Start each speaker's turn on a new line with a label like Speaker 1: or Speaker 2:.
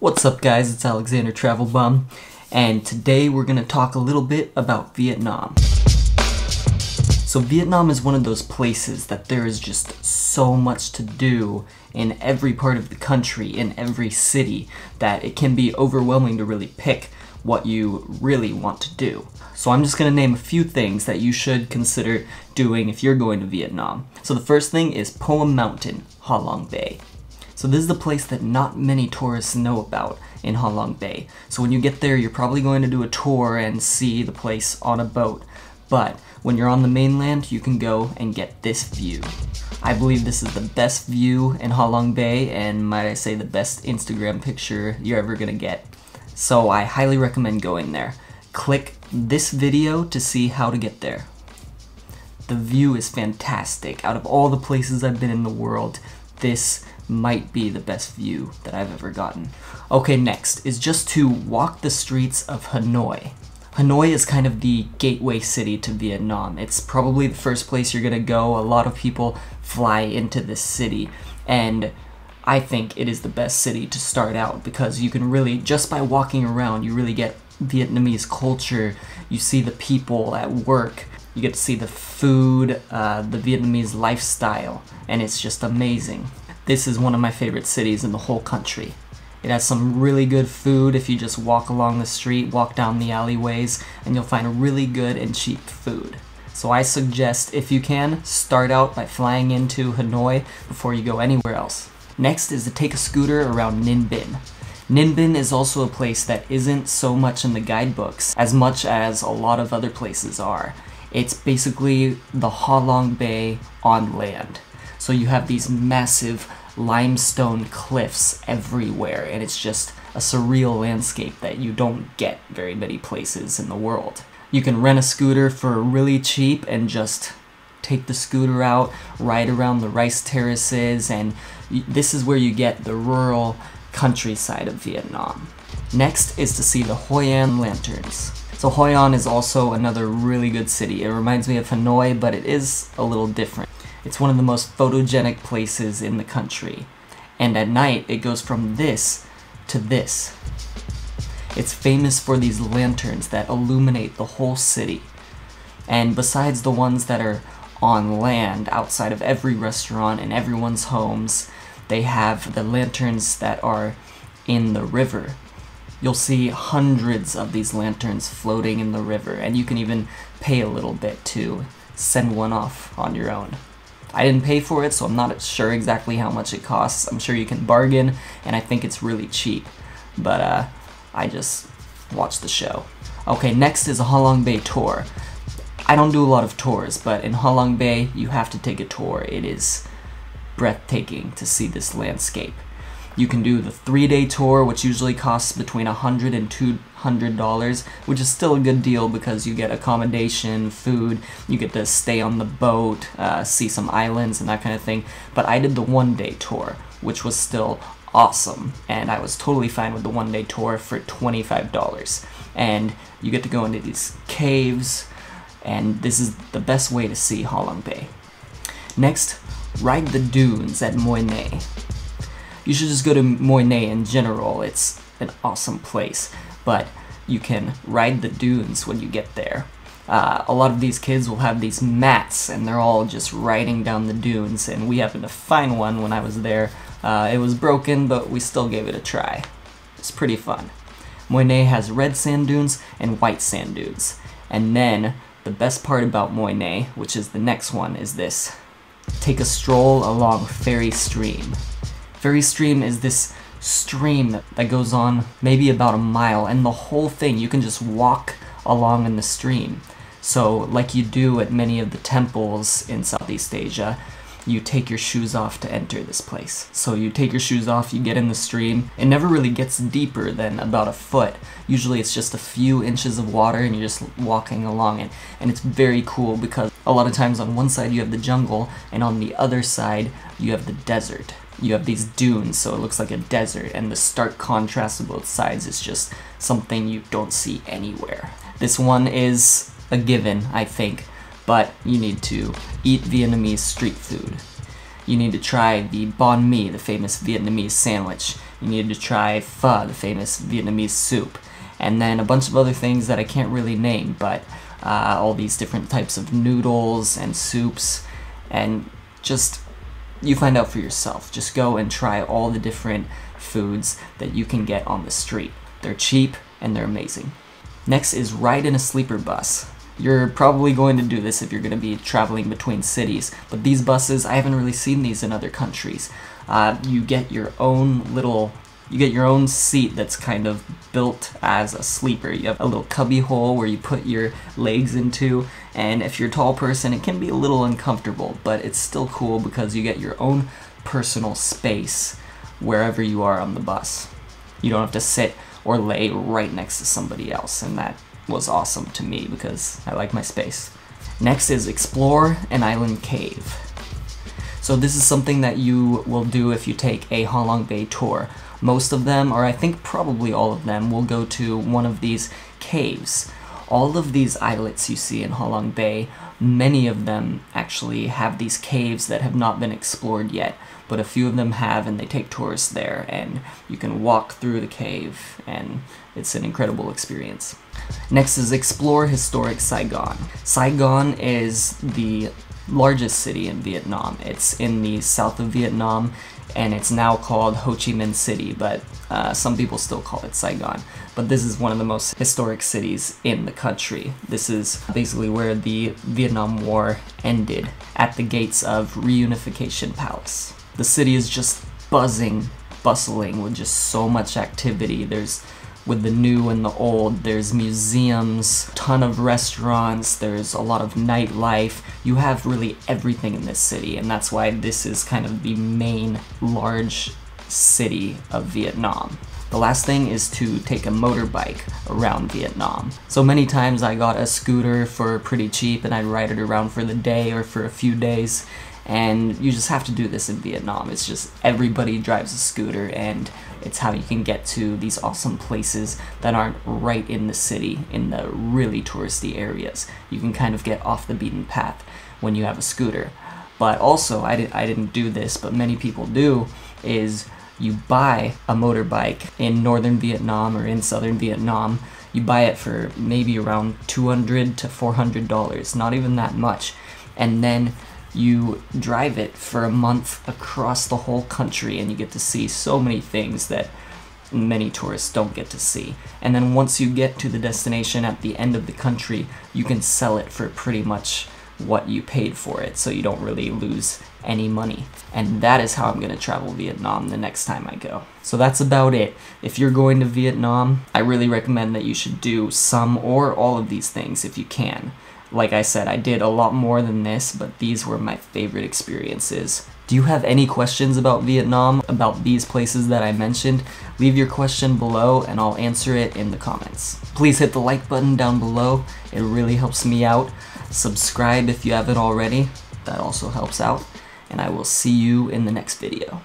Speaker 1: What's up guys, it's Alexander Travelbum, and today we're going to talk a little bit about Vietnam. So Vietnam is one of those places that there is just so much to do in every part of the country, in every city, that it can be overwhelming to really pick what you really want to do. So I'm just going to name a few things that you should consider doing if you're going to Vietnam. So the first thing is Poem Mountain, Ha Long Bay. So this is the place that not many tourists know about in Ha Long Bay. So when you get there, you're probably going to do a tour and see the place on a boat. But when you're on the mainland, you can go and get this view. I believe this is the best view in Ha Long Bay, and might I say the best Instagram picture you're ever gonna get. So I highly recommend going there. Click this video to see how to get there. The view is fantastic. Out of all the places I've been in the world, this might be the best view that I've ever gotten. Okay, next is just to walk the streets of Hanoi. Hanoi is kind of the gateway city to Vietnam. It's probably the first place you're gonna go. A lot of people fly into this city, and I think it is the best city to start out because you can really, just by walking around, you really get Vietnamese culture. You see the people at work, you get to see the food, the Vietnamese lifestyle, and it's just amazing. This is one of my favorite cities in the whole country. It has some really good food. If you just walk along the street, walk down the alleyways, and you'll find really good and cheap food. So I suggest, if you can, start out by flying into Hanoi before you go anywhere else. Next is to take a scooter around Ninh Binh. Ninh Binh is also a place that isn't so much in the guidebooks as much as a lot of other places are. It's basically the Ha Long Bay on land. So you have these massive limestone cliffs everywhere, and it's just a surreal landscape that you don't get very many places in the world. You can rent a scooter for really cheap and just take the scooter out, ride around the rice terraces, and this is where you get the rural countryside of Vietnam. Next is to see the Hoi An lanterns. So Hoi An is also another really good city. It reminds me of Hanoi, but it is a little different. It's one of the most photogenic places in the country. And at night, it goes from this to this. It's famous for these lanterns that illuminate the whole city. And besides the ones that are on land, outside of every restaurant and everyone's homes, they have the lanterns that are in the river. You'll see hundreds of these lanterns floating in the river, and you can even pay a little bit to send one off on your own. I didn't pay for it, so I'm not sure exactly how much it costs. I'm sure you can bargain, and I think it's really cheap. But I just watched the show. Okay, next is a Ha Long Bay tour. I don't do a lot of tours, but in Ha Long Bay, you have to take a tour. It is breathtaking to see this landscape. You can do the 3-day tour, which usually costs between $100 and $200, which is still a good deal because you get accommodation, food, you get to stay on the boat, see some islands and that kind of thing. But I did the 1-day tour, which was still awesome, and I was totally fine with the 1-day tour for $25. And you get to go into these caves, and this is the best way to see Ha Long Bay. Next, ride the dunes at Moi Nai. You should just go to Moi Nai in general. It's an awesome place, but you can ride the dunes when you get there. A lot of these kids will have these mats, and they're all just riding down the dunes, and we happened to find one when I was there. It was broken, but we still gave it a try. It's pretty fun. Moi Nai has red sand dunes and white sand dunes. And then, the best part about Moi Nai, which is the next one, is this. Take a stroll along Ferry Stream. Ferry Stream is this stream that goes on maybe about a mile, and the whole thing, you can just walk along in the stream. So, like you do at many of the temples in Southeast Asia, you take your shoes off to enter this place. So you take your shoes off, you get in the stream. It never really gets deeper than about a foot. Usually it's just a few inches of water and you're just walking along it. And it's very cool because a lot of times on one side you have the jungle, and on the other side you have the desert. You have these dunes, so it looks like a desert, and the stark contrast of both sides is just something you don't see anywhere. This one is a given, I think, but you need to eat Vietnamese street food. You need to try the banh mi, the famous Vietnamese sandwich. You needed to try pho, the famous Vietnamese soup, and then a bunch of other things that I can't really name, but all these different types of noodles and soups, and just, you find out for yourself. Just go and try all the different foods that you can get on the street. They're cheap and they're amazing. Next is ride in a sleeper bus. You're probably going to do this if you're going to be traveling between cities, but these buses, I haven't really seen these in other countries. You get your own seat that's kind of built as a sleeper. You have a little cubby hole where you put your legs into, and if you're a tall person, it can be a little uncomfortable, but it's still cool because you get your own personal space wherever you are on the bus. You don't have to sit or lay right next to somebody else, and that was awesome to me because I like my space. Next is explore an island cave. So this is something that you will do if you take a Ha Long Bay tour. Most of them, or I think probably all of them, will go to one of these caves. All of these islets you see in Ha Long Bay, many of them actually have these caves that have not been explored yet, but a few of them have, and they take tourists there, and you can walk through the cave, and it's an incredible experience. Next is explore historic Saigon. Saigon is the largest city in Vietnam. It's in the south of Vietnam, and it's now called Ho Chi Minh City, but some people still call it Saigon. But this is one of the most historic cities in the country. This is basically where the Vietnam War ended, at the gates of Reunification Palace. The city is just buzzing, bustling with just so much activity. With the new and the old, there's museums, ton of restaurants, there's a lot of nightlife. You have really everything in this city, and that's why this is kind of the main large city of Vietnam. The last thing is to take a motorbike around Vietnam. So many times I got a scooter for pretty cheap and I'd ride it around for the day or for a few days. And you just have to do this in Vietnam. It's just everybody drives a scooter, and it's how you can get to these awesome places that aren't right in the city, in the really touristy areas. You can kind of get off the beaten path when you have a scooter. But also, I didn't do this, but many people do, is you buy a motorbike in northern Vietnam or in southern Vietnam. You buy it for maybe around $200 to $400, not even that much. And then you drive it for a month across the whole country, and you get to see so many things that many tourists don't get to see. And then once you get to the destination at the end of the country, you can sell it for pretty much what you paid for it, so you don't really lose any money. And that is how I'm going to travel Vietnam the next time I go. So that's about it. If you're going to Vietnam, I really recommend that you should do some or all of these things if you can. Like I said, I did a lot more than this, but these were my favorite experiences. Do you have any questions about Vietnam, about these places that I mentioned? Leave your question below and I'll answer it in the comments. Please hit the like button down below. It really helps me out. Subscribe if you haven't already. That also helps out. And I will see you in the next video.